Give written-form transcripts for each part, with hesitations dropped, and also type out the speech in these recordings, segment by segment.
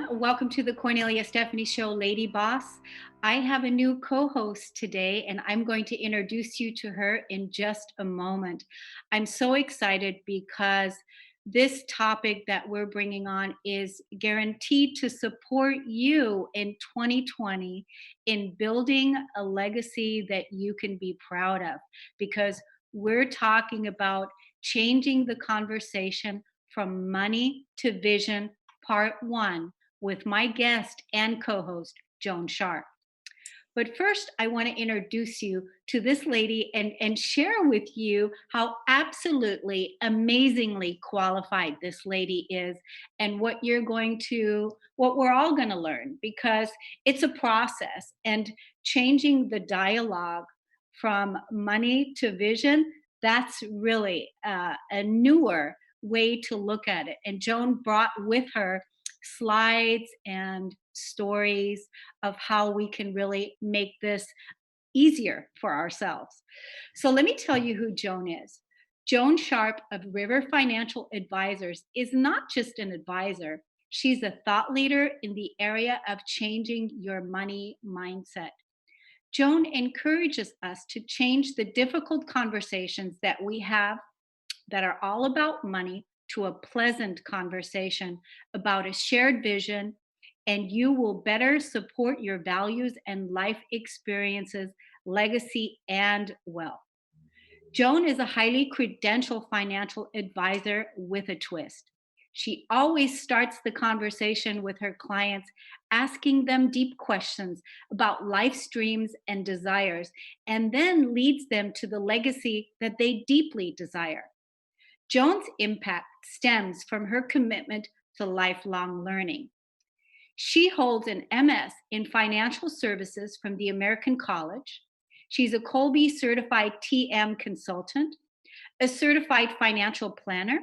Welcome to the Kornelia Stephanie Show, Lady Boss. I have a new co-host today, and I'm going to introduce you to her in just a moment. I'm so excited because this topic that we're bringing on is guaranteed to support you in 2020 in building a legacy that you can be proud of, because we're talking about changing the conversation from money to vision, part one, with my guest and co-host, Joan Sharp. But first, I want to introduce you to this lady and share with you how absolutely amazingly qualified this lady is, and what we're all going to learn, because it's a process, and changing the dialogue from money to vision, that's really a newer way to look at it. And Joan brought with her slides and stories of how we can really make this easier for ourselves. So let me tell you who Joan is. Joan Sharp of River Financial Advisors is not just an advisor. She's a thought leader in the area of changing your money mindset. Joan encourages us to change the difficult conversations that we have that are all about money to a pleasant conversation about a shared vision, and you will better support your values and life experiences, legacy, and wealth. Joan is a highly credentialed financial advisor with a twist. She always starts the conversation with her clients, asking them deep questions about life's dreams and desires, and then leads them to the legacy that they deeply desire. Joan's impact stems from her commitment to lifelong learning. She holds an MS in financial services from the American College. She's a Colby certified TM consultant, a certified financial planner,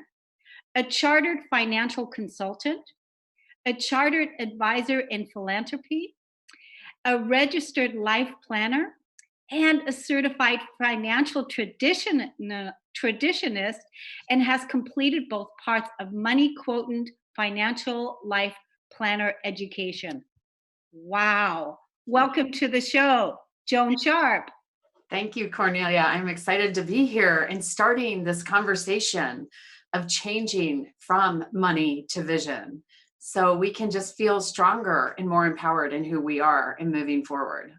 a chartered financial consultant, a chartered advisor in philanthropy, a registered life planner, and a certified financial traditionist, and has completed both parts of Money Quotient financial life planner education. Wow. Welcome to the show, Joan Sharp. Thank you, Kornelia. I'm excited to be here and starting this conversation of changing from money to vision, so we can just feel stronger and more empowered in who we are and moving forward.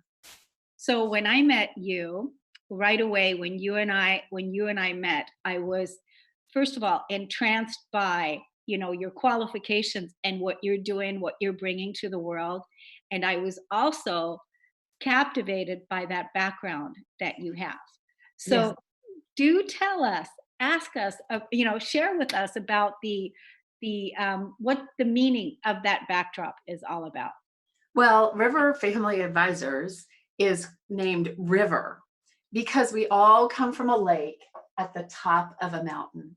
So when I met you, right away, when you and I met, I was, first of all, entranced by, your qualifications and what you're doing, what you're bringing to the world. And I was also captivated by that background that you have. So Yes. do tell us, ask us, share with us about the what the meaning of that backdrop is all about. Well, River Family Advisors is named River because we all come from a lake at the top of a mountain.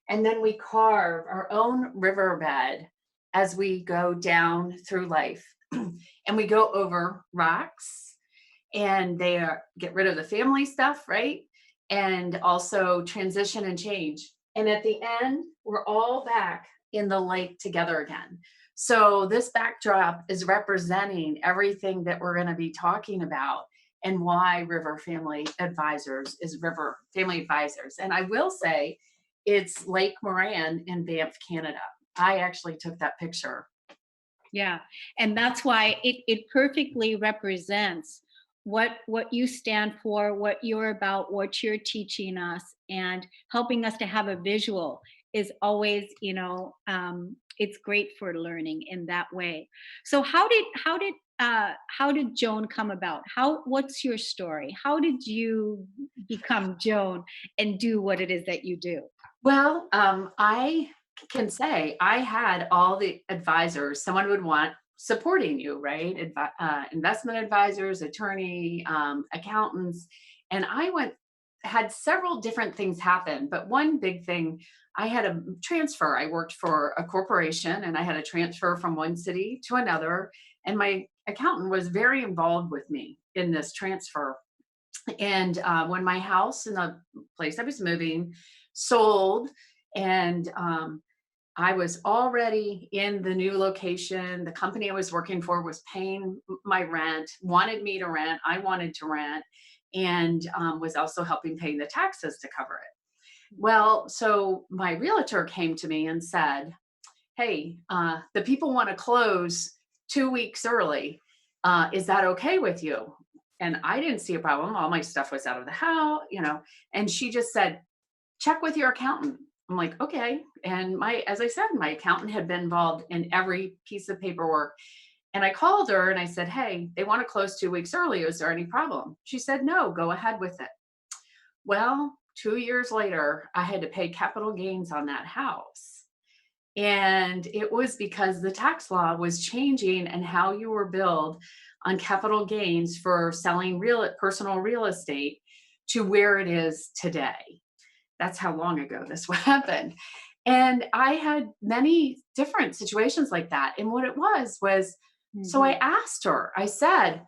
And then we carve our own riverbed as we go down through life. And we go over rocks, and get rid of the family stuff, right? And also transition and change. And at the end, we're all back in the lake together again. So this backdrop is representing everything that we're going to be talking about, and why River Family Advisors is River Family Advisors. And I will say it's Lake Moran in Banff, Canada. I actually took that picture. Yeah, and that's why it perfectly represents what you stand for, what you're about, what you're teaching us, and helping us to have a visual is always, it's great for learning in that way. So how did Joan come about? What's your story? How did you become Joan and do what it is that you do? Well, I can say I had all the advisors someone would want supporting you, right? Investment advisors, attorney, accountants. And I went had several different things happen, but one big thing, I had a transfer. I worked for a corporation and I had a transfer from one city to another. And my accountant was very involved with me in this transfer. And when my house in the place I was moving sold, and I was already in the new location. The company I was working for was paying my rent, wanted me to rent. I wanted to rent, and was also helping pay the taxes to cover it. Well, so my realtor came to me and said, "Hey, the people want to close 2 weeks early. Is that okay with you?" And I didn't see a problem. All my stuff was out of the house, you know. And she just said, "Check with your accountant." I'm like, "Okay." And as I said, my accountant had been involved in every piece of paperwork. And I called her and I said, "Hey, they want to close 2 weeks early. Is there any problem?" She said, "No, go ahead with it." Well, 2 years later, I had to pay capital gains on that house. And it was because the tax law was changing and how you were billed on capital gains for selling personal real estate to where it is today. That's how long ago this happened. And I had many different situations like that. And what it was, so I Mhm. asked her, I said,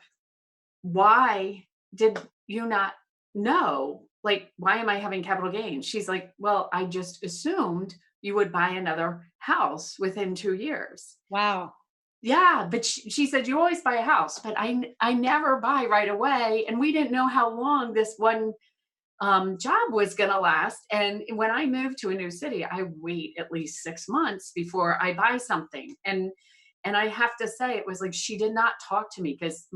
"Why did you not know? Like, why am I having capital gains?" She's like, "Well, I just assumed you would buy another house within 2 years." Wow. Yeah, but she said, "You always buy a house, but I never buy right away." And we didn't know how long this one job was going to last. And when I move to a new city, I wait at least 6 months before I buy something. And I have to say, it was like she did not talk to me because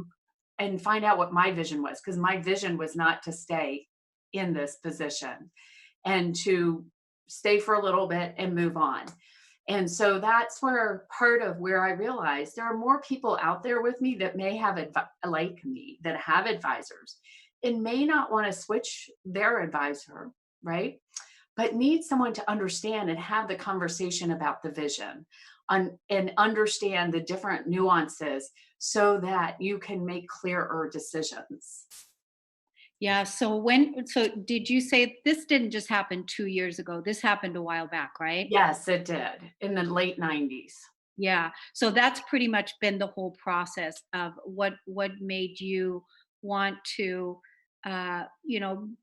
and find out what my vision was, because my vision was not to stay in this position and to stay for a little bit and move on. And so that's where part of where I realized there are more people out there with me that may have like me that have advisors and may not want to switch their advisor, right? But need someone to understand and have the conversation about the vision and understand the different nuances so that you can make clearer decisions. Yeah. So did you say this didn't just happen 2 years ago? This happened a while back, right? Yes, it did in the late 90s. Yeah. So that's pretty much been the whole process of what made you want to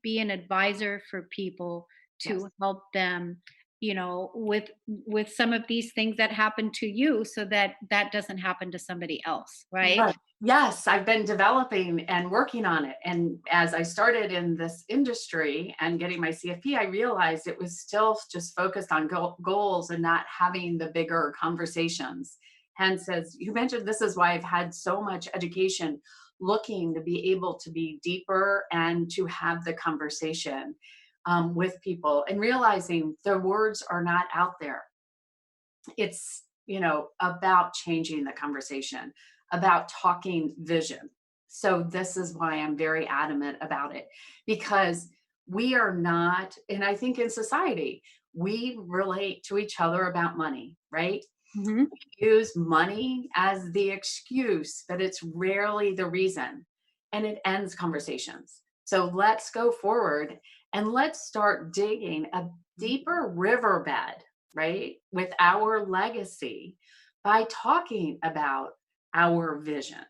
be an advisor for people Yes. to help them, with some of these things that happen to you so that that doesn't happen to somebody else, right? Right. Yes, I've been developing and working on it. And as I started in this industry and getting my CFP, I realized it was still just focused on goals and not having the bigger conversations. Hence, as you mentioned, this is why I've had so much education looking to be able to be deeper and to have the conversation with people and realizing the words are not out there. It's, about changing the conversation, about talking vision. So this is why I'm very adamant about it, because we are not, and I think in society we relate to each other about money, right? Mhm. Use money as the excuse, but it's rarely the reason, and it ends conversations. So let's go forward and let's start digging a deeper riverbed, right, with our legacy by talking about our vision.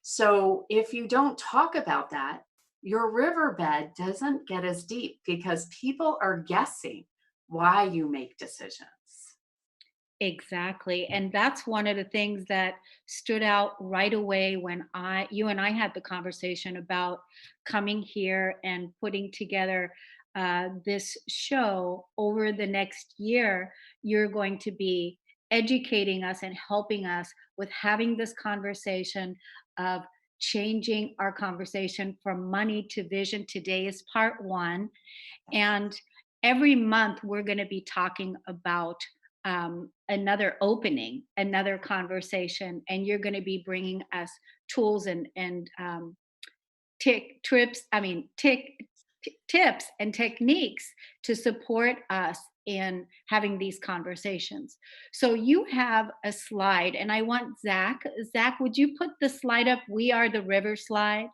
So if you don't talk about that, your riverbed doesn't get as deep because people are guessing why you make decisions. Exactly. And that's one of the things that stood out right away when you and I had the conversation about coming here and putting together this show over the next year. You're going to be educating us and helping us with having this conversation of changing our conversation from money to vision. Today is part one. And every month, we're going to be talking about another opening, another conversation, and you're going to be bringing us tools and tick trips. I mean, tips and techniques to support us in having these conversations. So you have a slide, and I want Zach. Zach, would you put the slide up? We are the river slide.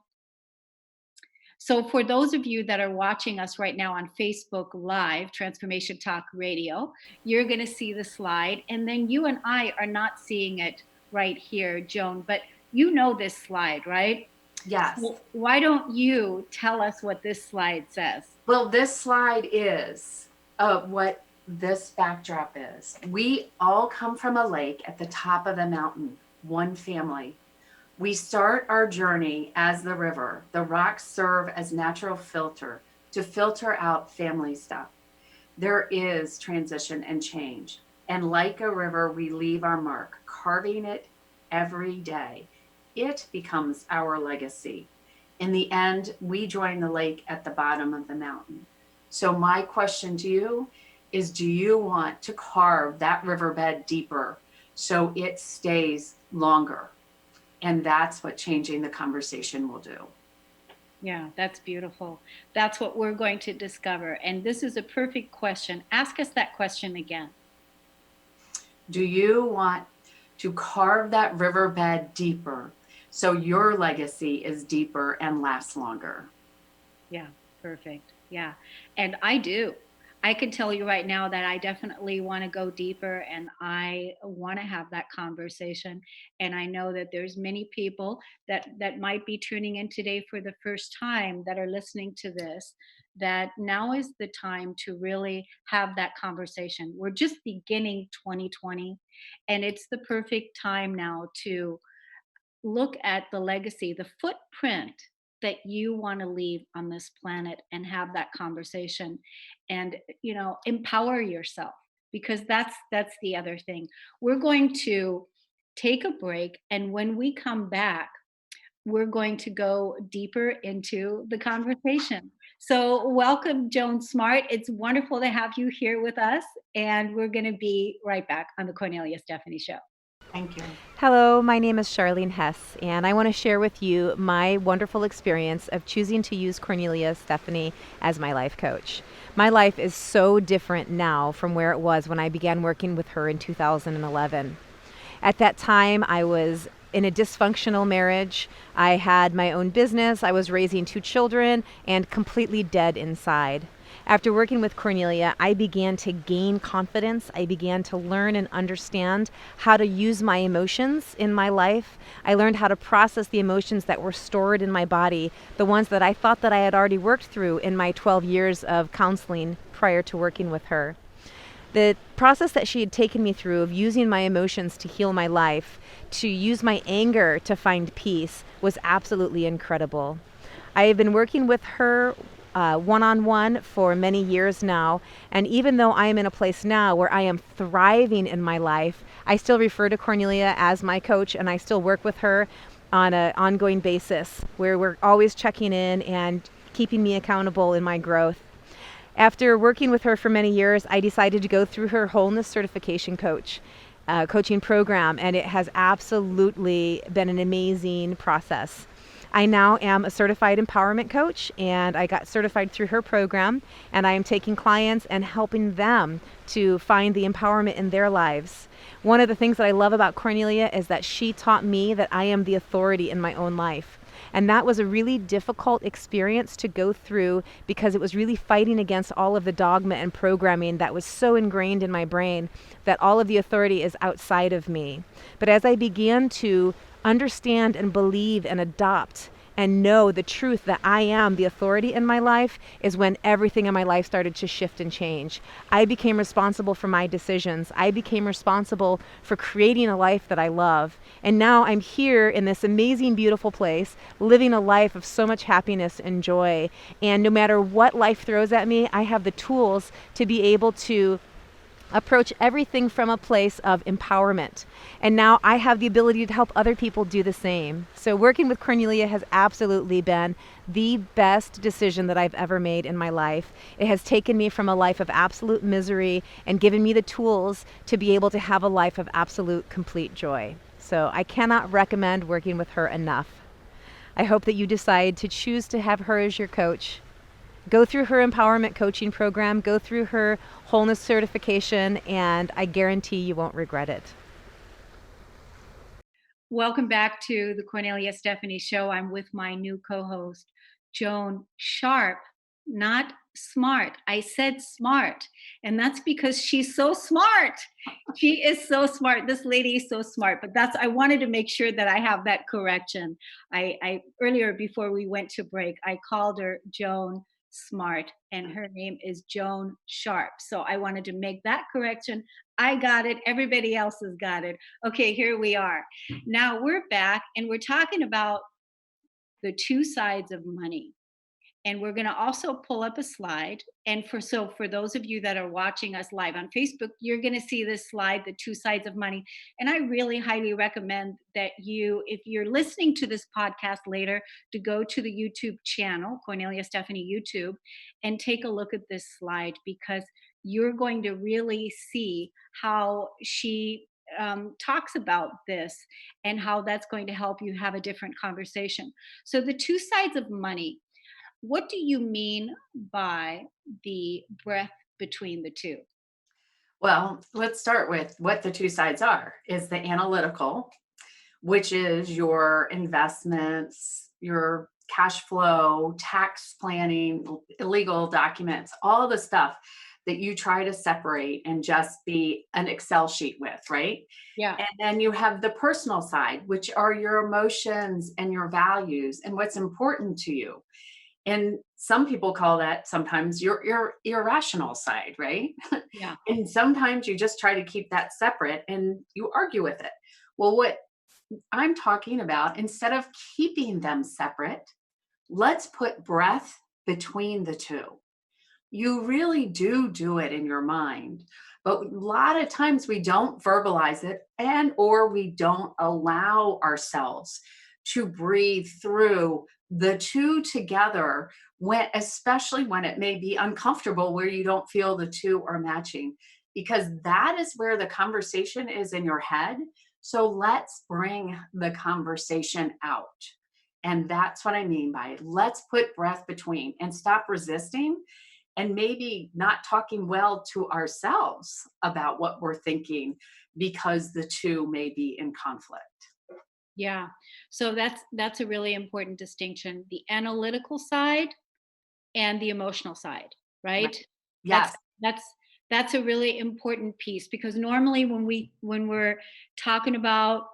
So, for those of you that are watching us right now on Facebook Live, Transformation Talk Radio, you're going to see the slide. And then you and I are not seeing it right here, Joan, but you know this slide, right? Yes. So, why don't you tell us what this slide says? Well, this slide is what this backdrop is. We all come from a lake at the top of the mountain, one family. We start our journey as the river. The rocks serve as natural filter to filter out family stuff. There is transition and change. And like a river, we leave our mark, carving it every day. It becomes our legacy. In the end, we join the lake at the bottom of the mountain. So, my question to you is, do you want to carve that riverbed deeper so it stays longer? And that's what changing the conversation will do. Yeah, that's beautiful. That's what we're going to discover. And this is a perfect question. Ask us that question again. Do you want to carve that riverbed deeper so your legacy is deeper and lasts longer? Yeah, perfect. Yeah. And I do. I can tell you right now that I definitely want to go deeper and I want to have that conversation. And I know that there's many people that might be tuning in today for the first time that are listening to this, that now is the time to really have that conversation. We're just beginning 2020 and it's the perfect time now to look at the legacy, the footprint that you want to leave on this planet and have that conversation and empower yourself because that's the other thing. We're going to take a break and when we come back we're going to go deeper into the conversation. So welcome Joan Smart. It's wonderful to have you here with us and we're going to be right back on the Cornelia Stephanie show. Thank you. Hello, my name is Charlene Hesse, and I want to share with you my wonderful experience of choosing to use Kornelia Stephanie as my life coach. My life is so different now from where it was when I began working with her in 2011. At that time, I was in a dysfunctional marriage. I had my own business, I was raising 2 children, and completely dead inside. After working with Kornelia, I began to gain confidence. I began to learn and understand how to use my emotions in my life. I learned how to process the emotions that were stored in my body, the ones that I thought that I had already worked through in my 12 years of counseling prior to working with her. The process that she had taken me through of using my emotions to heal my life, to use my anger to find peace, was absolutely incredible. I have been working with her one-on-one for many years now, and even though I am in a place now where I am thriving in my life, I still refer to Kornelia as my coach, and I still work with her on an ongoing basis where we're always checking in and keeping me accountable in my growth. After working with her for many years, I decided to go through her wholeness certification coaching program, and it has absolutely been an amazing process. I now am a certified empowerment coach, and I got certified through her program, and I am taking clients and helping them to find the empowerment in their lives. One of the things that I love about Kornelia is that she taught me that I am the authority in my own life. And that was a really difficult experience to go through because it was really fighting against all of the dogma and programming that was so ingrained in my brain that all of the authority is outside of me. But as I began to understand and believe and adopt and know the truth that I am the authority in my life is when everything in my life started to shift and change. I became responsible for my decisions. I became responsible for creating a life that I love. And now I'm here in this amazing, beautiful place, living a life of so much happiness and joy. And no matter what life throws at me, I have the tools to be able to approach everything from a place of empowerment. And now I have the ability to help other people do the same. So working with Kornelia has absolutely been the best decision that I've ever made in my life. It has taken me from a life of absolute misery and given me the tools to be able to have a life of absolute complete joy. So I cannot recommend working with her enough. I hope that you decide to choose to have her as your coach. Go through her empowerment coaching program, go through her wholeness certification, and I guarantee you won't regret it. Welcome back to the Cornelia Stephanie show. I'm with my new co-host, Joan Sharp, not smart. I said smart. And that's because she's so smart. She is so smart. This lady is so smart. But I wanted to make sure that I have that correction. I earlier before we went to break, I called her Joan Smart, and her name is Joan Sharp. So I wanted to make that correction. I got it. Everybody else has got it. Okay, here we are. Now we're back and we're talking about the two sides of money. And we're going to also pull up a slide. And for those of you that are watching us live on Facebook, you're going to see this slide, the two sides of money. And I really highly recommend that if you're listening to this podcast later, to go to the YouTube channel, Cornelia Stephanie YouTube, and take a look at this slide, because you're going to really see how she talks about this and how that's going to help you have a different conversation. So the two sides of money, what do you mean by the breadth between the two? Well, let's start with what the two sides are. Is the analytical, which is your investments, your cash flow, tax planning, illegal documents, all the stuff that you try to separate and just be an Excel sheet with, right? Yeah. And then you have the personal side, which are your emotions and your values and what's important to you. And some people call that sometimes your irrational side, right? Yeah. And sometimes you just try to keep that separate and you argue with it. Well, what I'm talking about, instead of keeping them separate, let's put breath between the two. You really do it in your mind, but a lot of times we don't verbalize it, and or we don't allow ourselves to breathe through the two together, when especially when it may be uncomfortable, where you don't feel the two are matching, because that is where the conversation is in your head. So let's bring the conversation out. And that's what I mean by let's put breath between and stop resisting, and maybe not talking well to ourselves about what we're thinking, because the two may be in conflict. Yeah. So that's a really important distinction. The analytical side and the emotional side, Right. right? That's Yes. that's that's a really important piece, because normally when we're talking about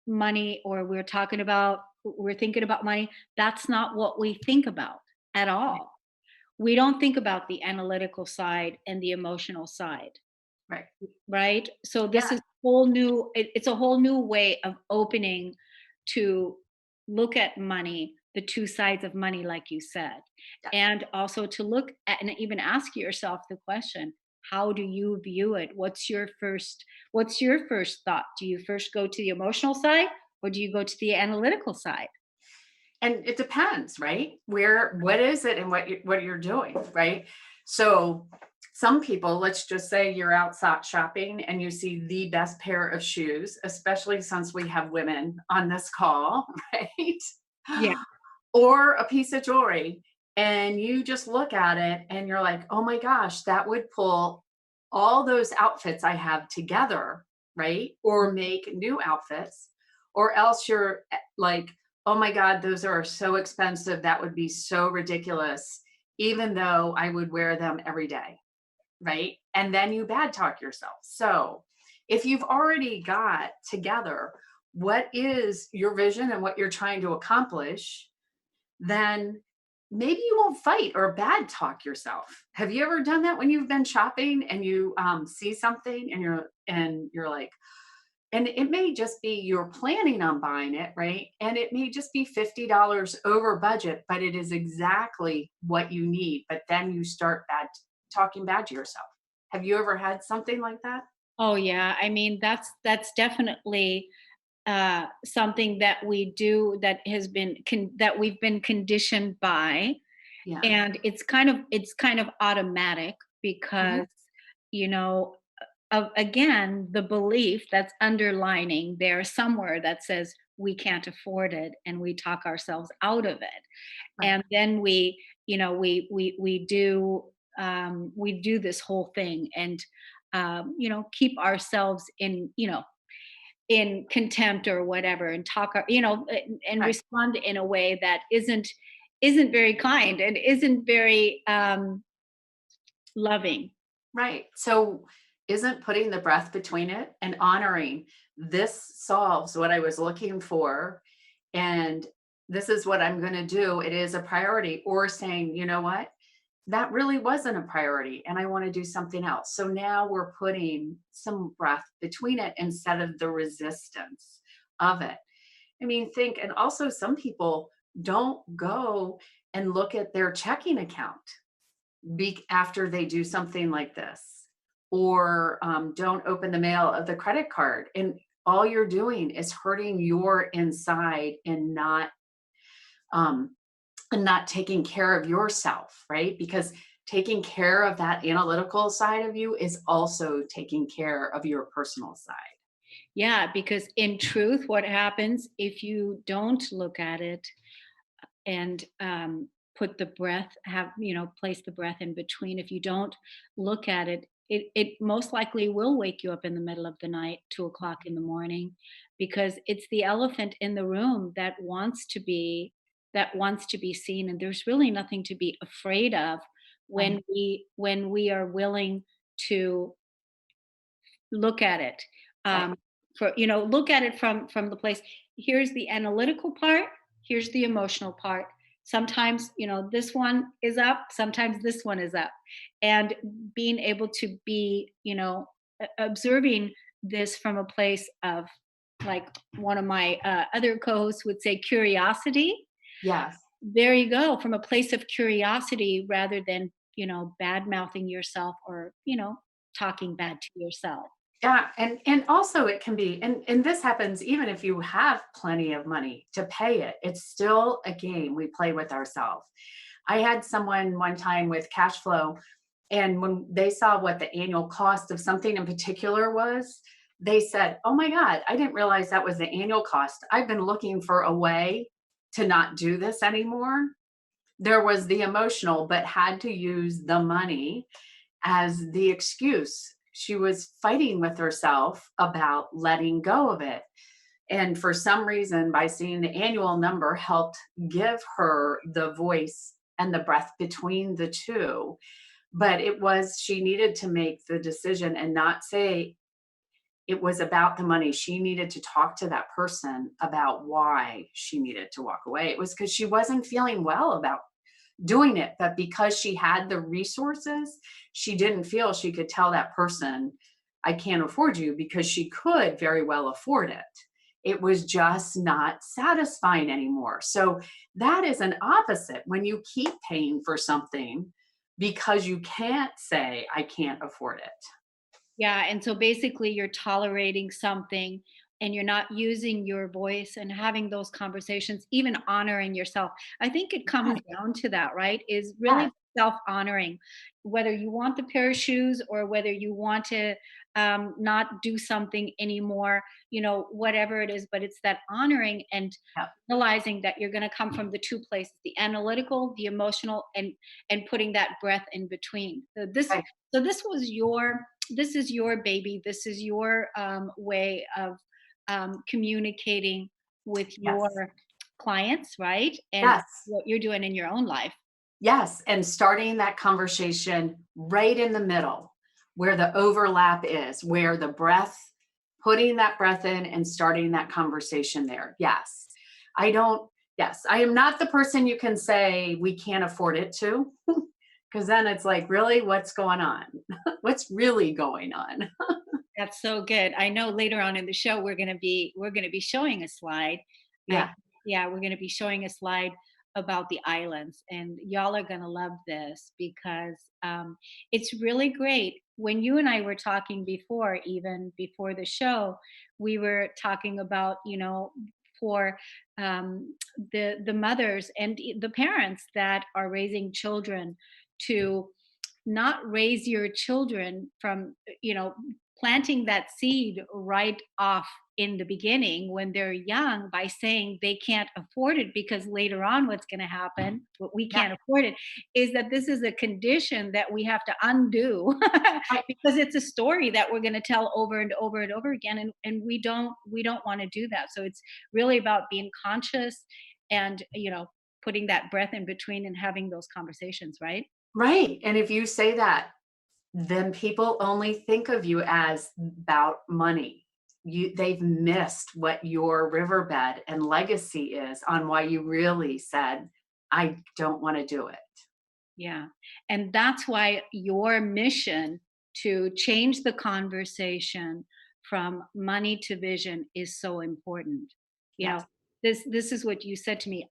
money, or we're thinking about money, that's not what we think about at Right. all. We don't think about the analytical side and the emotional side, Right. right? So Yeah. this is it's a whole new way of opening to look at money, the two sides of money, like you said. Yeah. And also to look at and even ask yourself the question, how do you view it? What's your first thought? Do you first go to the emotional side, or do you go to the analytical side? And it depends, right? What is it and what you're doing, right? So some people, let's just say you're outside shopping and you see the best pair of shoes, especially since we have women on this call, Yeah. right? Or a piece of jewelry, and you just look at it and you're like, oh my gosh, that would pull all those outfits I have together, right? Or make new outfits. Or else you're like, oh my God, those are so expensive. That would be so ridiculous, even though I would wear them every day, right? And then you bad talk yourself. So if you've already got together what is your vision and what you're trying to accomplish, then maybe you won't fight or bad talk yourself. Have you ever done that when you've been shopping and you see something and you're like, and it may just be you're planning on buying it, right? And it may just be $50 over budget, but it is exactly what you need. But then you start talking bad to yourself. Have you ever had something like that? Oh yeah. I mean, that's definitely something that we do, that we've been conditioned by, Yeah. and it's kind of automatic, Mhm. because you know of, again, the belief that's underlining there somewhere that says we can't afford it, and we talk ourselves out of it. Right. And then we do this whole thing, and keep ourselves in contempt or whatever, and and Right. respond in a way that isn't isn't very kind and isn't very loving. Right. So isn't putting the breath between it and honoring this solves what I was looking for, and this is what I'm going to do. It is a priority, or saying, you know what? That really wasn't a priority and I want to do something else. So now we're putting some breath between it instead of the resistance of it. I mean, think, and also some people don't go and look at their checking account after they do something like this, or don't open the mail of the credit card. And all you're doing is hurting your inside um, and not taking care of yourself, right? Because taking care of that analytical side of you is also taking care of your personal side. Yeah, because in truth, what happens if you don't look at it and put the breath, place the breath in between? If you don't look at it, it most likely will wake you up in the middle of the night, 2 o'clock in the morning, because it's the elephant in the room that wants to be seen, and there's really nothing to be afraid of Right. when we are willing to look at it. Right. um, look at it from the place. Here's the analytical part, here's the emotional part. Sometimes this one is up, sometimes this one is up, and being able to be observing this from a place of, like one of my other co-hosts would say, curiosity. Yes. There you go, from a place of curiosity rather than bad mouthing yourself, or talking bad to yourself. Yeah, and also it can be, and this happens even if you have plenty of money to pay it. It's still a game we play with ourselves. I had someone one time with cash flow, and when they saw what the annual cost of something in particular was, they said, "Oh my God, I didn't realize that was the annual cost. I've been looking for a way to not do this anymore." There was the emotional, but had to use the money as the excuse. She was fighting with herself about letting go of it. And for some reason, by seeing the annual number, helped give her the voice and the breath between the two. But it was, she needed to make the decision and not say it was about the money. She needed to talk to that person about why she needed to walk away. It was because she wasn't feeling well about doing it, but because she had the resources, she didn't feel she could tell that person, I can't afford you, because she could very well afford it. It was just not satisfying anymore. So that is an opposite when you keep paying for something because you can't say, I can't afford it. Yeah, and so basically you're tolerating something and you're not using your voice and having those conversations, even honoring yourself. I think it comes Yes, down to that, right? Is really yes, self-honoring, whether you want the pair of shoes or whether you want to not do something anymore, whatever it is, but it's that honoring and yep, realizing that you're going to come from the two places, the analytical, the emotional, and putting that breath in between. right, So this is your baby. This is your way of communicating with your yes, clients, right? And yes. what you're doing in your own life. Yes, and starting that conversation right in the middle where the overlap is, where the breath, putting that breath in and starting that conversation there. Yes. I don't, yes, I am not the person you can say we can't afford it to, because then it's like, really, what's going on? What's really going on? That's so good. I know later on in the show we're gonna be showing a slide. And Yeah. yeah, we're gonna be showing a slide about the islands, and y'all are gonna love this because it's really great. When you and I were talking before, even before the show, we were talking about for the mothers and the parents that are raising children, to not raise your children from planting that seed right off in the beginning when they're young by saying they can't afford it, because later on what's going to happen, what we Yeah. can't afford it, is that this is a condition that we have to undo Right. because it's a story that we're going to tell over and over and over again, and we don't want to do that. So it's really about being conscious and putting that breath in between and having those conversations, right? Right. And if you say that, then people only think of you as about money. They've missed what your riverbed and legacy is on why you really said, I don't want to do it. Yeah. And that's why your mission to change the conversation from money to vision is so important. You know, Yes. this is what you said to me.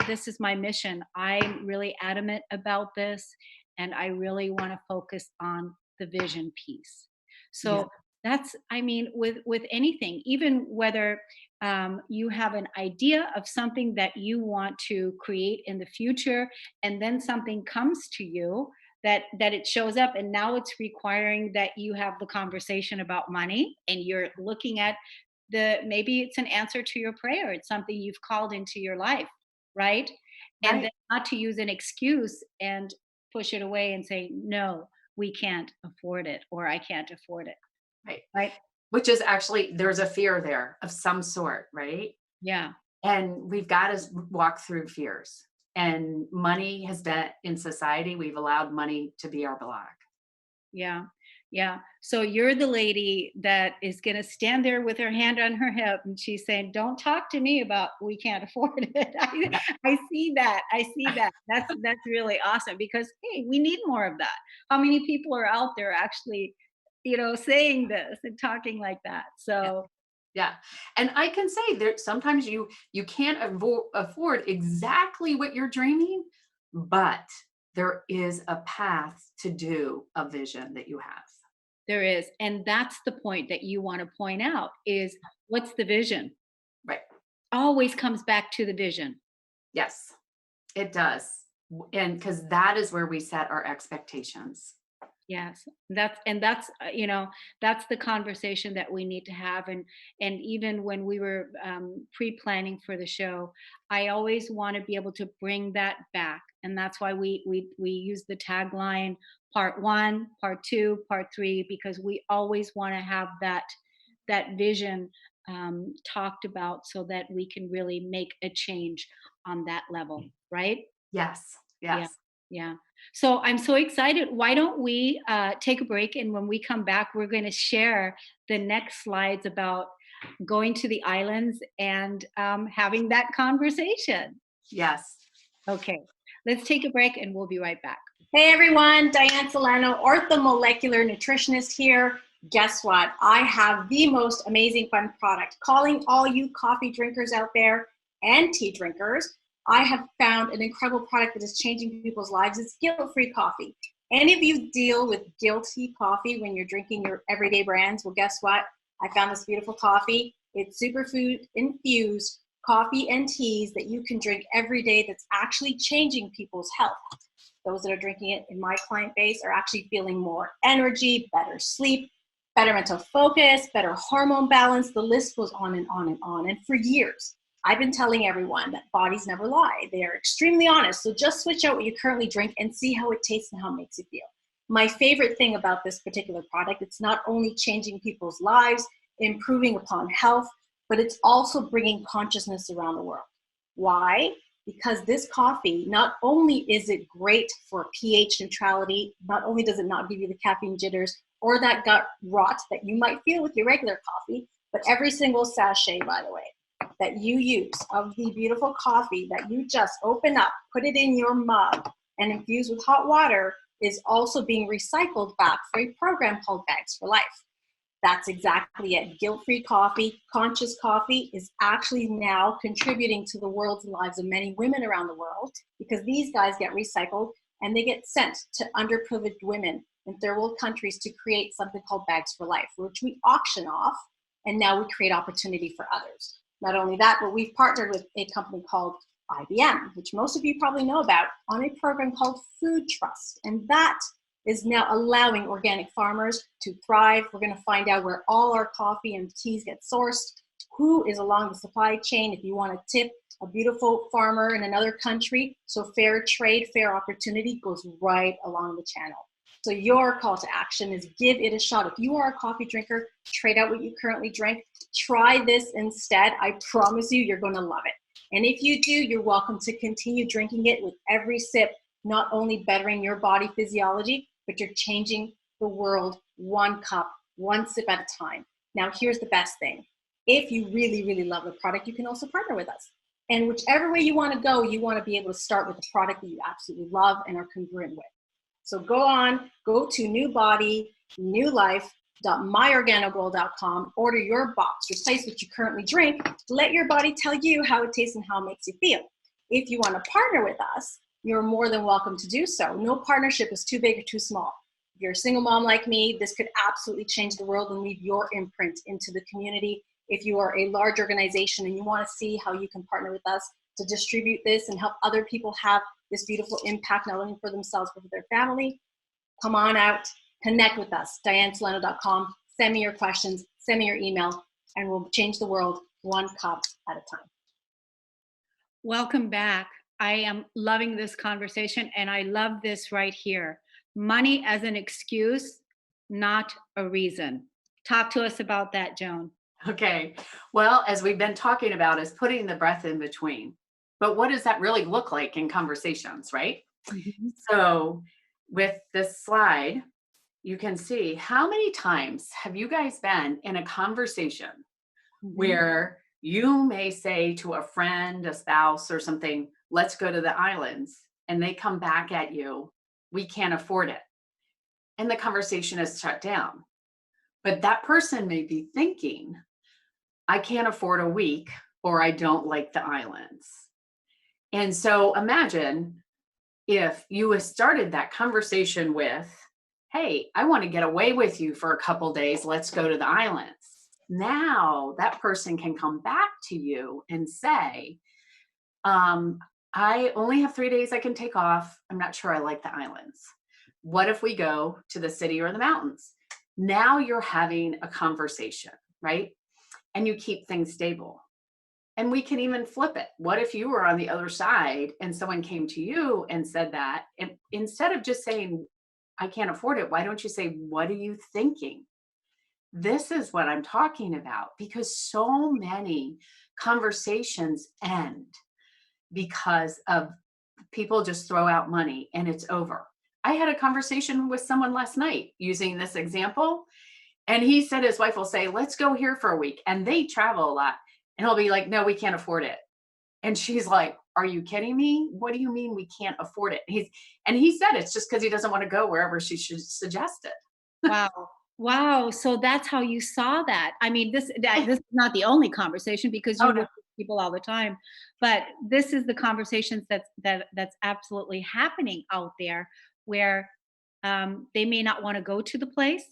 This is my mission. I'm really adamant about this, and I really want to focus on the vision piece. Yeah. So that's, I mean, with anything, even whether you have an idea of something that you want to create in the future, and then something comes to you that it shows up, and now it's requiring that you have the conversation about money, and you're looking at the, maybe it's an answer to your prayer, it's something you've called into your life, right? And then Right. not to use an excuse and push it away and say, no, we can't afford it, or I can't afford it, Right. right? Which is actually, there's a fear there of some sort, right? Yeah. And we've got to walk through fears. And money has been in society, we've allowed money to be our block. Yeah. Yeah. So you're the lady that is going to stand there with her hand on her hip, and she's saying, "Don't talk to me about we can't afford it." I see that. I see that. That's really awesome, because hey, we need more of that. How many people are out there actually, saying this and talking like that? Yeah. So Yeah. And I can say there sometimes you can't afford exactly what you're dreaming, but there is a path to do a vision that you have. there is, and that's the point that you want to point out is, what's the vision? Right. Always comes back to the vision. Yes, it does. And because that is where we set our expectations. Yes, that's the conversation that we need to have. And even when we were pre-planning for the show, I always want to be able to bring that back, and that's why we use the tagline part one, part two, part three, because we always want to have that vision talked about, so that we can really make a change on that level, right? Yes. Yeah, Yes. yeah. So I'm so excited. Why don't we take a break? And when we come back, we're going to share the next slides about going to the islands and having that conversation. Yes. Okay, let's take a break and we'll be right back. Hey everyone, Diane Salerno, orthomolecular nutritionist here. Guess what? I have the most amazing fun product. Calling all you coffee drinkers out there and tea drinkers, I have found an incredible product that is changing people's lives. It's guilt-free coffee. Any of you deal with guilty coffee when you're drinking your everyday brands? Well, guess what? I found this beautiful coffee. It's superfood infused coffee and teas that you can drink every day that's actually changing people's health. Those that are drinking it in my client base are actually feeling more energy, better sleep, better mental focus, better hormone balance. The list goes on and on and on. And for years, I've been telling everyone that bodies never lie. They are extremely honest. So just switch out what you currently drink and see how it tastes and how it makes you feel. My favorite thing about this particular product, it's not only changing people's lives, improving upon health, but it's also bringing consciousness around the world. Why? Because this coffee, not only is it great for pH neutrality, not only does it not give you the caffeine jitters or that gut rot that you might feel with your regular coffee, but every single sachet, by the way, that you use of the beautiful coffee that you just open up, put it in your mug, and infuse with hot water is also being recycled back for a program called Bags for Life. That's exactly it. Guilt-free coffee, conscious coffee is actually now contributing to the world's lives of many women around the world, because these guys get recycled and they get sent to underprivileged women in third world countries to create something called Bags for Life, which we auction off, and now we create opportunity for others. Not only that, but we've partnered with a company called IBM, which most of you probably know about, on a program called Food Trust. And that is now allowing organic farmers to thrive. We're going to find out where all our coffee and teas get sourced, who is along the supply chain if you want to tip a beautiful farmer in another country. So fair trade, fair opportunity goes right along the channel. So your call to action is give it a shot. If you are a coffee drinker, trade out what you currently drink. Try this instead. I promise you, you're going to love it. And if you do, you're welcome to continue drinking it with every sip, not only bettering your body physiology, but you're changing the world one cup, one sip at a time. Now, here's the best thing. If you really, really love the product, you can also partner with us. And whichever way you want to go, you want to be able to start with the product that you absolutely love and are congruent with. So go to newbodynewlife.myorganogold.com, order your box, replace what you currently drink, let your body tell you how it tastes and how it makes you feel. If you want to partner with us, you're more than welcome to do so. No partnership is too big or too small. If you're a single mom like me, this could absolutely change the world and leave your imprint into the community. If you are a large organization and you want to see how you can partner with us to distribute this and help other people have this beautiful impact, not only for themselves, but for their family, come on out, connect with us, dianesolano.com, send me your questions, send me your email, and we'll change the world one cup at a time. Welcome back. I am loving this conversation, and I love this right here. Money as an excuse, not a reason. Talk to us about that, Joan. Okay. Well, as we've been talking about, is putting the breath in between. But what does that really look like in conversations, right? Mm-hmm. So with this slide, you can see how many times have you guys been in a conversation where you may say to a friend, a spouse, or something, let's go to the islands, and they come back at you, we can't afford it. And the conversation is shut down. But that person may be thinking, I can't afford a week, or I don't like the islands. And so imagine if you started that conversation with, hey, I want to get away with you for a couple days, let's go to the islands. Now that person can come back to you and say, I only have 3 days I can take off. I'm not sure I like the islands. What if we go to the city or the mountains? Now you're having a conversation, right? And you keep things stable. And we can even flip it. What if you were on the other side and someone came to you and said that, and instead of just saying, I can't afford it, why don't you say, what are you thinking? This is what I'm talking about, because so many conversations end because of people just throw out money and it's over. I had a conversation with someone last night using this example, and he said his wife will say, let's go here for a week. And they travel a lot. And he'll be like, no, we can't afford it. And she's like, are you kidding me? What do you mean we can't afford it? And he said it's just because he doesn't want to go wherever she should suggest it. Wow. Wow. So that's how you saw that. I mean, this is not the only conversation, because you Oh, work no. with people all the time, but this is the conversations that's absolutely happening out there, where they may not want to go to the place,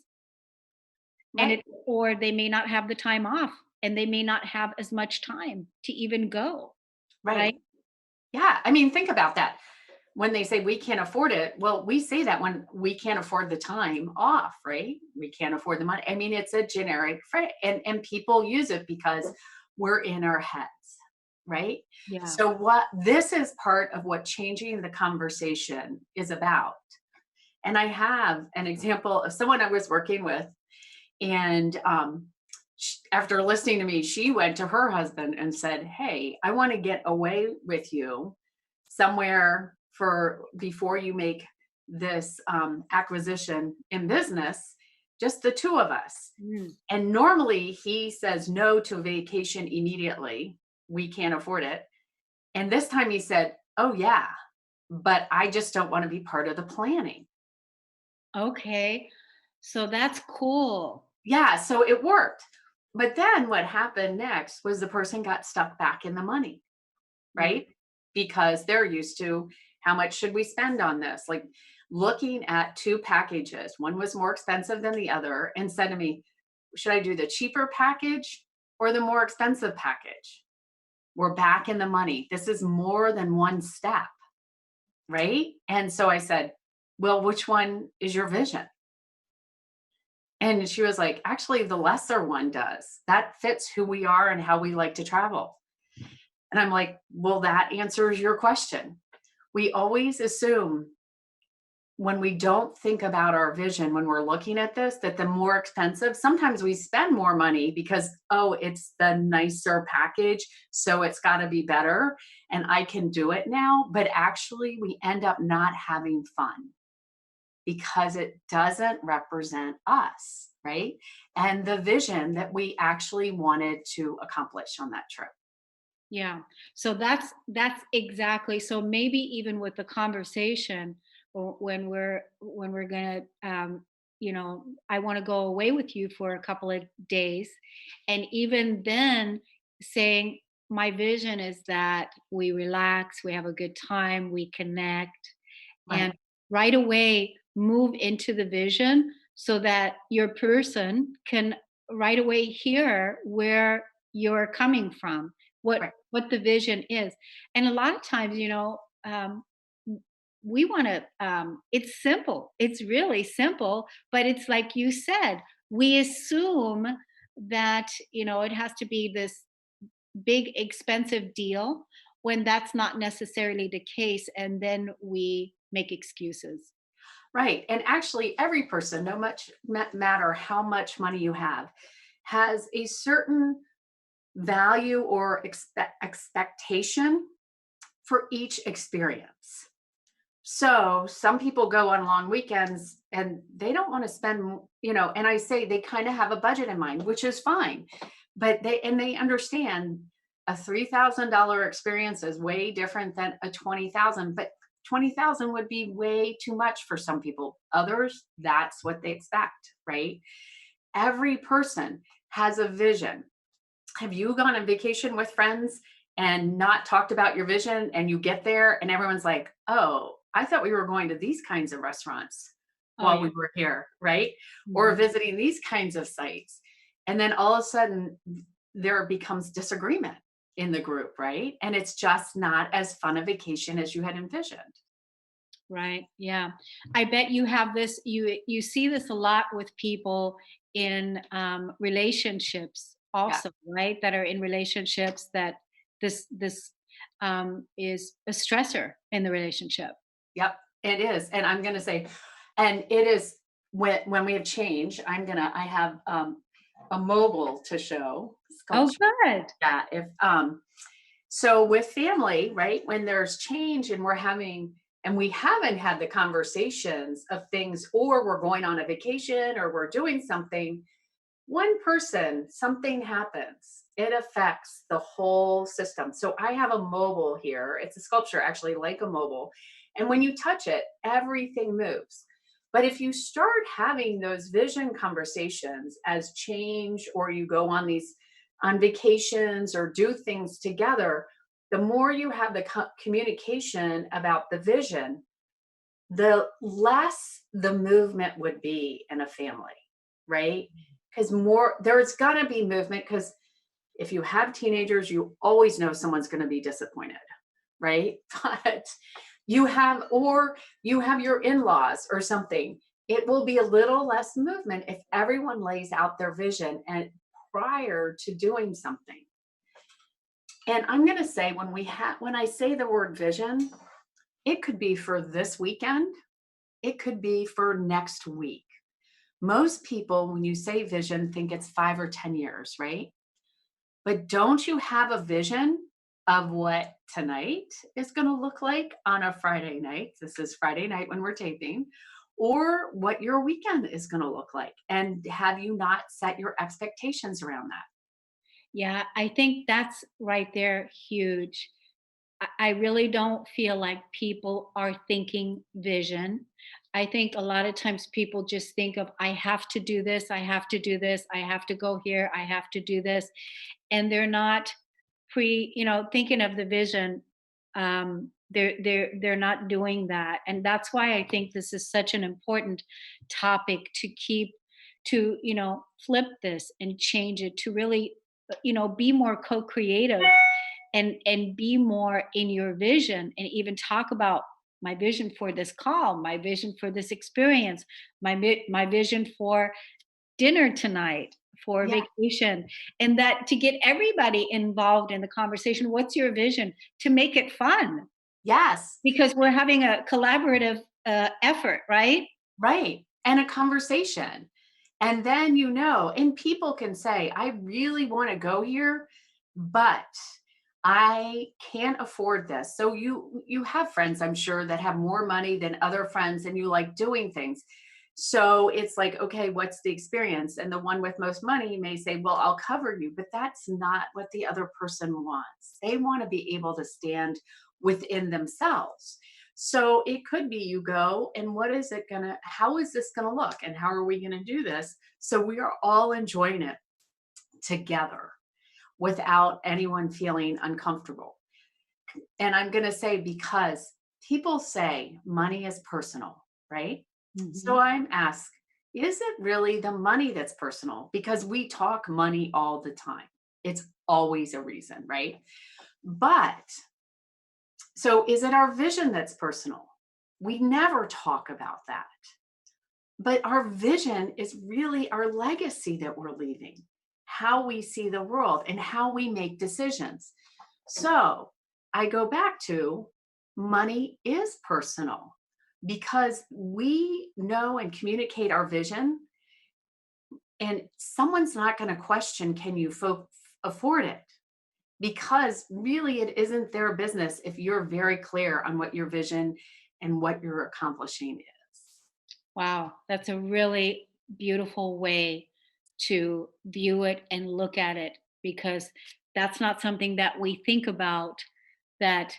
Right. or they may not have the time off, and they may not have as much time to even go. Right. Right. Yeah. I mean, think about that. When they say we can't afford it, well, we say that when we can't afford the time off, right? We can't afford the money. I mean, it's a generic phrase, and people use it because we're in our heads, right? Yeah. So this is part of what changing the conversation is about. And I have an example of someone I was working with, and after listening to me, she went to her husband and said, hey, I want to get away with you somewhere before you make this acquisition in business, just the two of us. And normally he says no to a vacation immediately. We can't afford it. And this time he said, oh yeah, but I just don't want to be part of the planning. Okay. So that's cool. Yeah, so it worked. But then what happened next was the person got stuck back in the money, right? Because they're used to, how much should we spend on this? Like looking at two packages, one was more expensive than the other, and said to me, should I do the cheaper package or the more expensive package? We're back in the money. This is more than one step, right? And so I said, well, which one is your vision? And she was like, actually, the lesser one does. That fits who we are and how we like to travel. And I'm like, well, that answers your question. We always assume when we don't think about our vision when we're looking at this, that the more expensive, sometimes we spend more money because, oh, it's the nicer package, so it's got to be better and I can do it now. But actually, we end up not having fun because it doesn't represent us, right? And the vision that we actually wanted to accomplish on that trip. Yeah. So that's exactly. So maybe even with the conversation, when we're gonna, I want to go away with you for a couple of days, and even then, saying my vision is that we relax, we have a good time, we connect, and Right. right away move into the vision so that your person can right away hear where you're coming from, Right. what the vision is. And a lot of times, we want to, it's simple, it's really simple, but it's like you said, we assume that it has to be this big expensive deal when that's not necessarily the case, and then we make excuses. Right. And actually, every person, no much matter how much money you have, has a certain value or expectation for each experience. So some people go on long weekends and they don't want to spend, and I say they kind of have a budget in mind, which is fine. But they understand a $3,000 experience is way different than a 20,000, but 20,000 would be way too much for some people. Others, that's what they expect, right? Every person has a vision. Have you gone on vacation with friends and not talked about your vision and you get there and everyone's like, "Oh, I thought we were going to these kinds of restaurants Oh while we yeah. were here," right? Or Mhm. visiting these kinds of sites. And then all of a sudden there becomes disagreement in the group, right? And it's just not as fun a vacation as you had envisioned. Right. Yeah. I bet you have this, you see this a lot with people in relationships Yeah. also, right? That are in relationships, that this is a stressor in the relationship. Yep, it is. And I'm going to say, and it is when we have change, I have a mobile to show Oh, sculpture. good. Yeah. If So with family, right, when there's change and and we haven't had the conversations of things, or we're going on a vacation or we're doing something, one person, something happens. It affects the whole system. So I have a mobile here. It's a sculpture, actually, like a mobile. And when you touch it, everything moves. But if you start having those vision conversations as change, or you go on on vacations or do things together, the more you have the communication about the vision, the less the movement would be in a family, right? Because there's gonna be movement, because if you have teenagers, you always know someone's gonna be disappointed, right? But you have your in-laws or something, it will be a little less movement if everyone lays out their vision and prior to doing something. And I'm gonna say, when I say the word vision, it could be for this weekend, it could be for next week. Most people, when you say vision, think it's 5 or 10 years, right? But don't you have a vision of what tonight is going to look like on a Friday night? This is Friday night when we're taping, or what your weekend is going to look like. And have you not set your expectations around that? Yeah, I think that's right there huge. I really don't feel like people are thinking vision. I think a lot of times people just think of, I have to do this, I have to do this, I have to go here, I have to do this. And they're not thinking of the vision. They're not doing that. And that's why I think this is such an important topic to keep, to, flip this and change it, to really, be more co-creative, and be more in your vision, and even talk about my vision for this call, my vision for this experience, my vision for dinner tonight, for Yeah. vacation, and that to get everybody involved in the conversation. What's your vision, to make it fun? Yes. Because we're having a collaborative effort, right? Right. And a conversation. And then, and people can say, I really want to go here, but I can't afford this. So you have friends, I'm sure, that have more money than other friends and you like doing things. So it's like, okay, what's the experience? And the one with most money may say, well, I'll cover you, but that's not what the other person wants. They want to be able to stand within themselves. So it could be you go and how is this going to look? And how are we going to do this? So we are all enjoying it together without anyone feeling uncomfortable. And I'm going to say, because people say money is personal, right? Mhm. So I'm asked, is it really the money that's personal? Because we talk money all the time. It's always a reason, right? But so is it our vision that's personal? We never talk about that. But our vision is really our legacy that we're leaving, how we see the world and how we make decisions. So I go back to money is personal because we know and communicate our vision, and someone's not going to question, can you afford it? Because really it isn't their business if you're very clear on what your vision and what you're accomplishing is. Wow, that's a really beautiful way to view it and look at it, because that's not something that we think about, that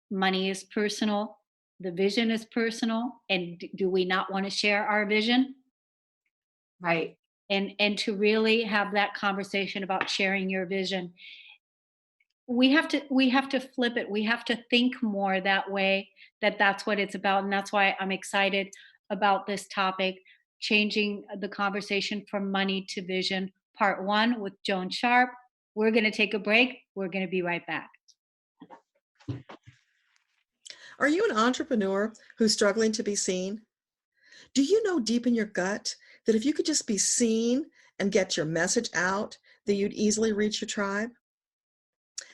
money is personal, the vision is personal, and do we not want to share our vision? Right. And to really have that conversation about sharing your vision, we have to flip it. We have to think more that way, that that's what it's about. And that's why I'm excited about this topic, changing the conversation from money to vision, part 1 with Joan Sharp. We're going to take a break. We're going to be right back. Are you an entrepreneur who's struggling to be seen? Do you know deep in your gut that if you could just be seen and get your message out, that you'd easily reach your tribe?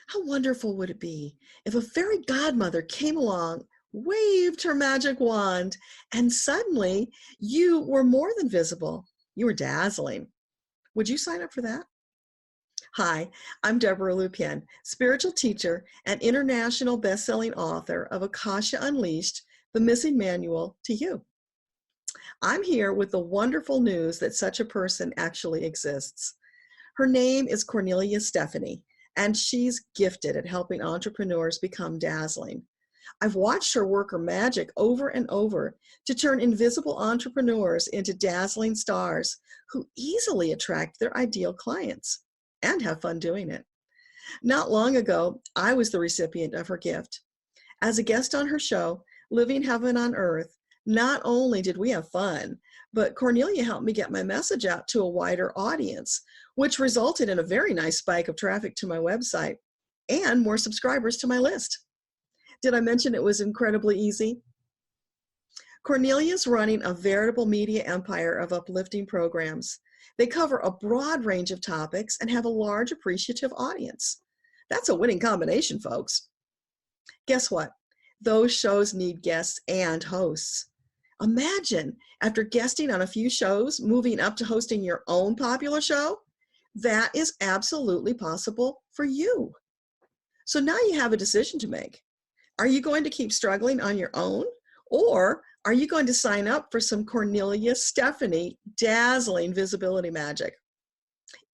How wonderful would it be if a fairy godmother came along, waved her magic wand, and suddenly you were more than visible? You were dazzling. Would you sign up for that? Hi, I'm Deborah Lupien, spiritual teacher and international best-selling author of Akasha Unleashed, the Missing Manual to You. I'm here with the wonderful news that such a person actually exists. Her name is Kornelia Stephanie, and she's gifted at helping entrepreneurs become dazzling. I've watched her work her magic over and over to turn invisible entrepreneurs into dazzling stars who easily attract their ideal clients and have fun doing it. Not long ago, I was the recipient of her gift. As a guest on her show, Living Heaven on Earth, not only did we have fun, but Kornelia helped me get my message out to a wider audience, which resulted in a very nice spike of traffic to my website and more subscribers to my list. Did I mention it was incredibly easy? Kornelia's running a veritable media empire of uplifting programs. They cover a broad range of topics and have a large appreciative audience. That's a winning combination, folks. Guess what? Those shows need guests and hosts. Imagine, after guesting on a few shows, moving up to hosting your own popular show. That is absolutely possible for you. So now you have a decision to make. Are you going to keep struggling on your own? Or are you going to sign up for some Kornelia Stephanie dazzling visibility magic?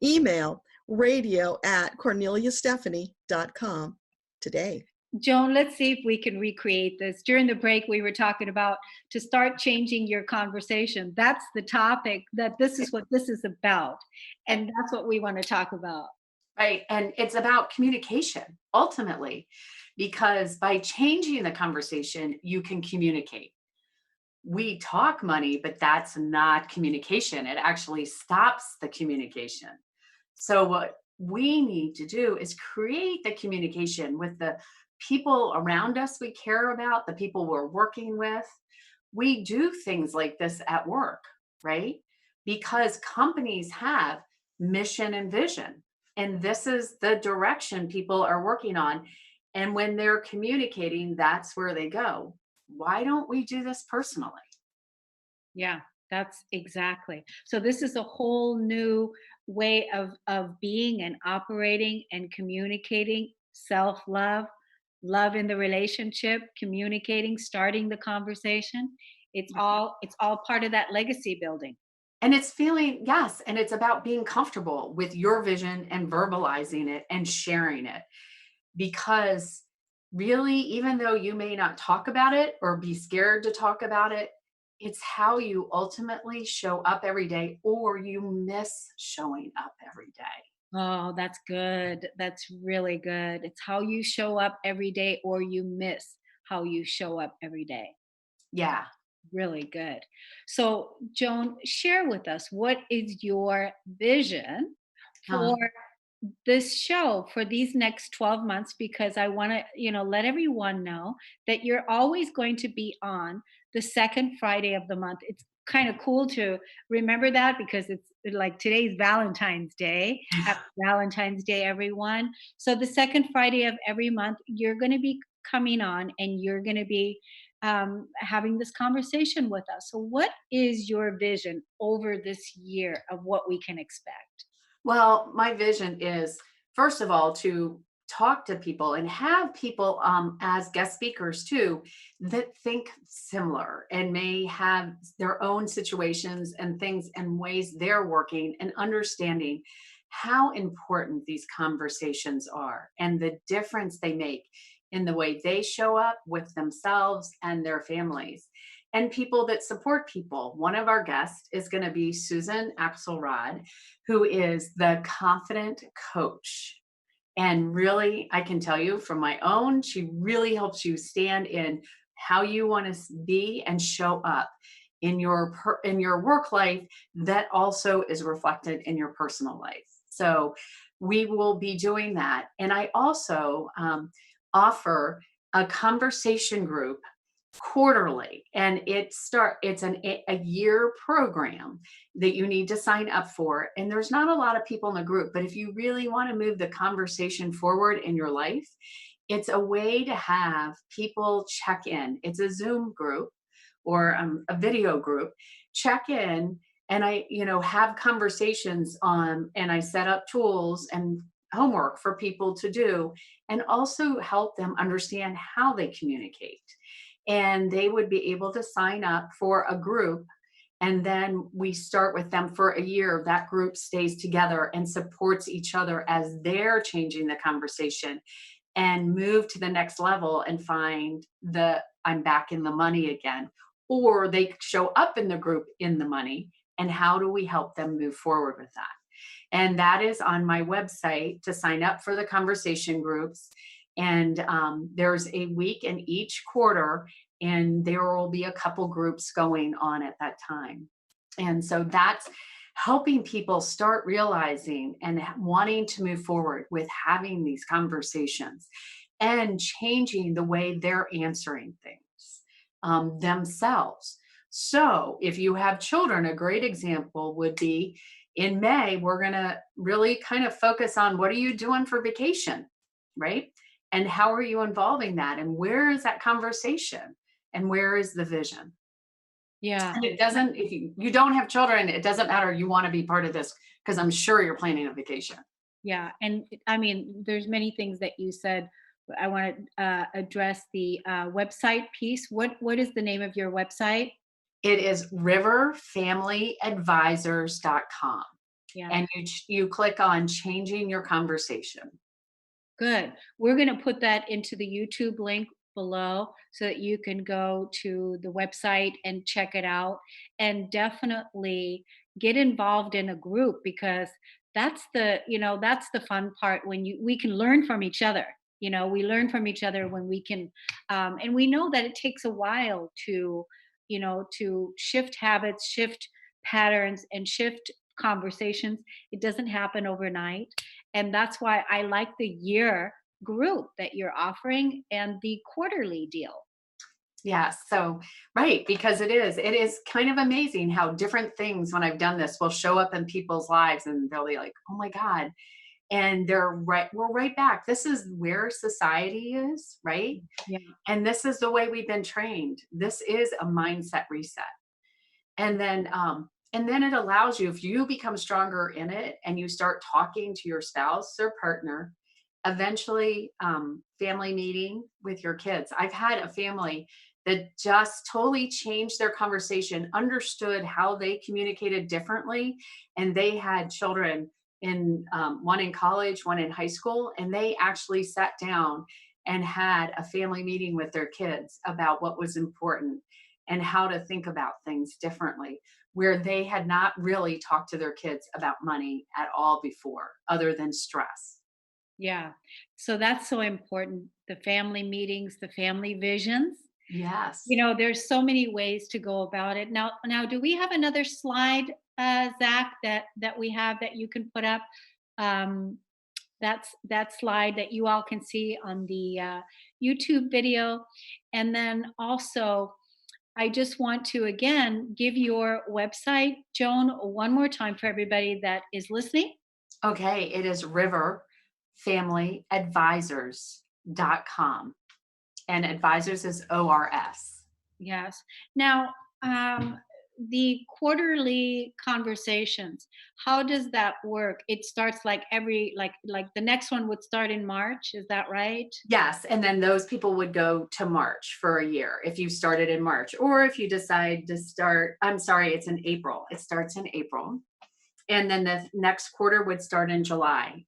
Email radio@korneliastephanie.com today. Joan, let's see if we can recreate this. During the break, we were talking about to start changing your conversation. That's the topic, that this is what this is about. And that's what we want to talk about. Right. And it's about communication ultimately, because by changing the conversation, you can communicate. We talk money, but that's not communication. It actually stops the communication. So what we need to do is create the communication with the people around us we care about, the people we're working with. We do things like this at work, right? Because companies have mission and vision, and this is the direction people are working on. And when they're communicating, that's where they go. why don't we do this personally? Yeah, that's exactly. So this is a whole new way of being and operating and communicating self-love, love in the relationship, communicating, starting the conversation. It's all part of that legacy building. And it's feeling, yes, and it's about being comfortable with your vision and verbalizing it and sharing it. Because really, even though you may not talk about it or be scared to talk about it, it's how you ultimately show up every day, or you miss showing up every day. Oh, that's good. That's really good. It's how you show up every day or you miss how you show up every day. Yeah. Really good. So, Joan, share with us, what is your vision Uh, for this show for these next 12 months? Because I want to, let everyone know that you're always going to be on the second Friday of the month. It's kind of cool to remember that, because it's like today's Valentine's Day. Happy Valentine's Day, everyone. So the second Friday of every month, you're going to be coming on and you're going to be having this conversation with us. So, what is your vision over this year of what we can expect? well, my vision is, first of all, to talk to people and have people as guest speakers too that think similar and may have their own situations and things and ways they're working, and understanding how important these conversations are and the difference they make in the way they show up with themselves and their families, and people that support people. One of our guests is going to be Susan Axelrod, who is the confident coach. And really, I can tell you from my own, she really helps you stand in how you want to be and show up in your in your work life, that also is reflected in your personal life. So we will be doing that. And I also offer a conversation group quarterly, and it's a year program that you need to sign up for, and there's not a lot of people in the group, but if you really want to move the conversation forward in your life, it's a way to have people check in. It's a Zoom group or a video group. Check in, and I have conversations on, and I set up tools and homework for people to do, and also help them understand how they communicate. And they would be able to sign up for a group, and then we start with them for a year. That group stays together and supports each other as they're changing the conversation and move to the next level and find the I'm back in the money again, or they show up in the group in the money, and how do we help them move forward with that. And that is on my website to sign up for the conversation groups. And there's a week in each quarter, and there will be a couple groups going on at that time. And so that's helping people start realizing and wanting to move forward with having these conversations and changing the way they're answering things themselves. So if you have children, a great example would be, in May, we're going to really kind of focus on what are you doing for vacation, right? And how are you involving that? And where is that conversation? And where is the vision? Yeah. And it doesn't, if you don't have children, it doesn't matter. You want to be part of this, because I'm sure you're planning a vacation. Yeah, and I mean, there's many things that you said. I want to address the website piece. What is the name of your website? It is riverfamilyadvisors.com. Yeah, And you click on changing your conversation. good. We're going to put that into the YouTube link below so that you can go to the website and check it out, and definitely get involved in a group, because that's the fun part, when we can learn from each other. We learn from each other when we can, and we know that it takes a while to shift habits, shift patterns, and shift conversations. It doesn't happen overnight. And that's why I like the year group that you're offering and the quarterly deal. Yeah. So, right. Because it is kind of amazing how different things, when I've done this, will show up in people's lives, and they'll be like, oh my God, And we're right back. This is where society is, right? Yeah. And this is the way we've been trained. This is a mindset reset. And then it allows you, if you become stronger in it and you start talking to your spouse or partner, eventually family meeting with your kids. I've had a family that just totally changed their conversation, understood how they communicated differently, and they had children in one in college, one in high school, and they actually sat down and had a family meeting with their kids about what was important and how to think about things differently, where they had not really talked to their kids about money at all before, other than stress. Yeah. So that's so important. The family meetings, the family visions. Yes. There's so many ways to go about it. Now, do we have another slide, Zach, that we have that you can put up? That's that slide that you all can see on the YouTube video. And then also, I just want to again give your website, Joan, one more time for everybody that is listening. Okay, it is riverfamilyadvisors.com. And advisors is ORS. Yes. Now, the quarterly conversations, how does that work? It starts like like the next one would start in March. Is that right? Yes, and then those people would go to March for a year if you started in March, or if you decide to start, I'm sorry, it's in April. It starts in April. And then the next quarter would start in July.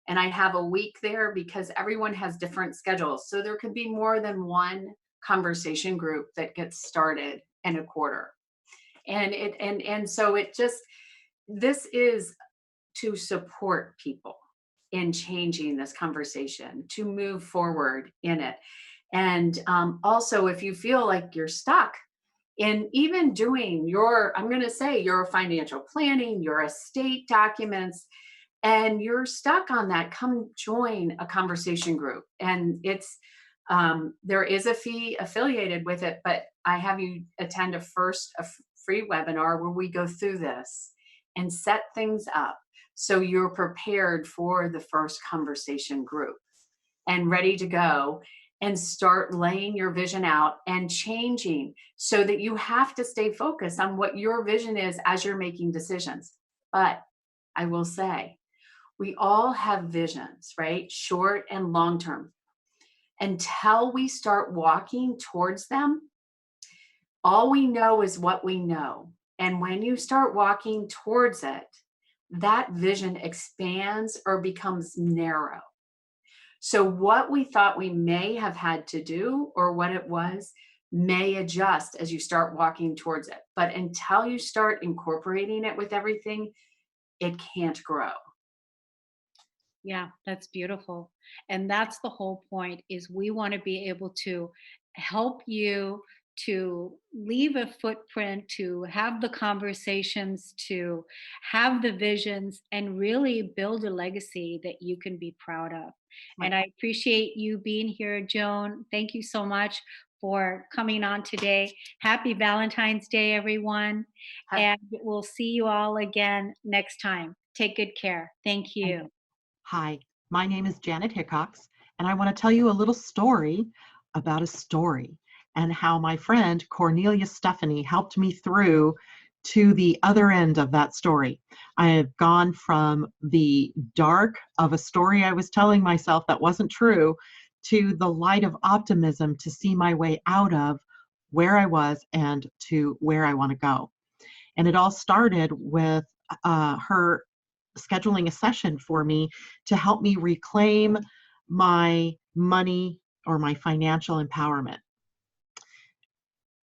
And I have a week there because everyone has different schedules. So there could be more than one conversation group that gets started in a quarter. And so this is to support people in changing this conversation, to move forward in it. And also, if you feel like you're stuck in even doing I'm going to say your financial planning, your estate documents, and you're stuck on that, come join a conversation group. And there is a fee affiliated with it, but I have you attend a free webinar where we go through this and set things up so you're prepared for the first conversation group and ready to go and start laying your vision out and changing, so that you have to stay focused on what your vision is as you're making decisions. But I will say, we all have visions, right? Short and long term. Until we start walking towards them, all we know is what we know. And when you start walking towards it, that vision expands or becomes narrow. So what we thought we may have had to do, or what it was, may adjust as you start walking towards it. But until you start incorporating it with everything, it can't grow. Yeah, that's beautiful. And that's the whole point, is we want to be able to help you to leave a footprint, to have the conversations, to have the visions, and really build a legacy that you can be proud of. And I appreciate you being here, Joan. Thank you so much for coming on today. Happy Valentine's Day, everyone. And we'll see you all again next time. Take good care. Thank you. Hi, my name is Janet Hickox, and I want to tell you a little story about a story, and how my friend Kornelia Stephanie helped me through to the other end of that story. I have gone from the dark of a story I was telling myself that wasn't true to the light of optimism to see my way out of where I was and to where I want to go. And it all started with her scheduling a session for me to help me reclaim my money or my financial empowerment.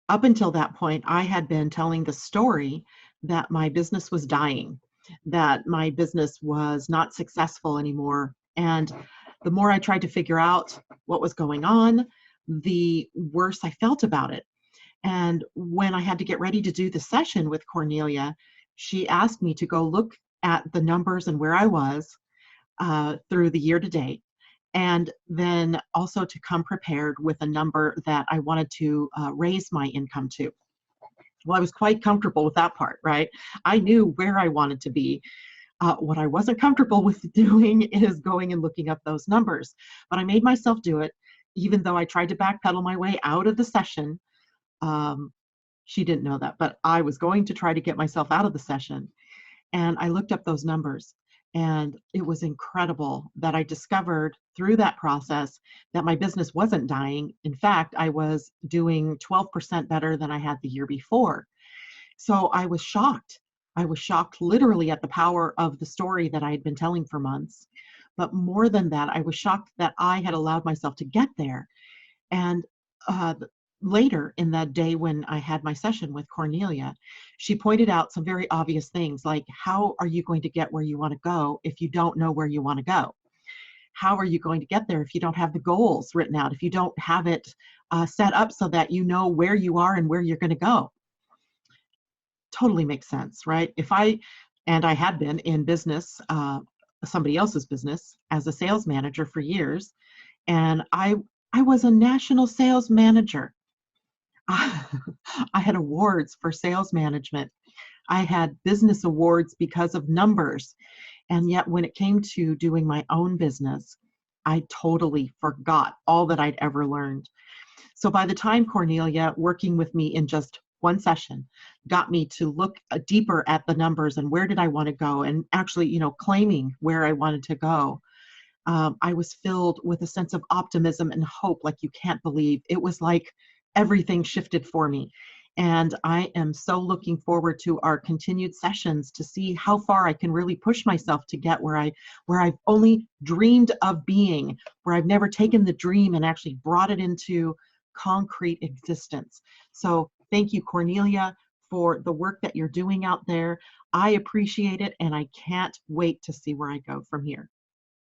Up until that point, I had been telling the story that my business was dying, that my business was not successful anymore. And the more I tried to figure out what was going on, the worse I felt about it. And when I had to get ready to do the session with Kornelia, she asked me to go look at the numbers and where I was through the year to date, and then also to come prepared with a number that I wanted to raise my income to. Well, I was quite comfortable with that part, right? I knew where I wanted to be. What I wasn't comfortable with doing is going and looking up those numbers, but I made myself do it, even though I tried to backpedal my way out of the session. She didn't know that, but I was going to try to get myself out of the session. And I looked up those numbers, and it was incredible that I discovered through that process that my business wasn't dying. In fact, I was doing 12% better than I had the year before. So I was shocked. I was shocked literally at the power of the story that I had been telling for months. But more than that, I was shocked that I had allowed myself to get there. And later in that day when I had my session with Kornelia, she pointed out some very obvious things like, how are you going to get where you want to go if you don't know where you want to go? How are you going to get there if you don't have the goals written out, if you don't have it set up so that you know where you are and where you're going to go? Totally makes sense, right? And I had been in business, somebody else's business, as a sales manager for years, and I was a national sales manager. I had awards for sales management. I had business awards because of numbers. And yet when it came to doing my own business, I totally forgot all that I'd ever learned. So by the time Kornelia, working with me in just one session, got me to look deeper at the numbers and where did I want to go, and actually, claiming where I wanted to go, I was filled with a sense of optimism and hope like you can't believe. It was like everything shifted for me. And I am so looking forward to our continued sessions to see how far I can really push myself to get where I've only dreamed of being, where I've never taken the dream and actually brought it into concrete existence. So thank you, Kornelia, for the work that you're doing out there. I appreciate it, and I can't wait to see where I go from here.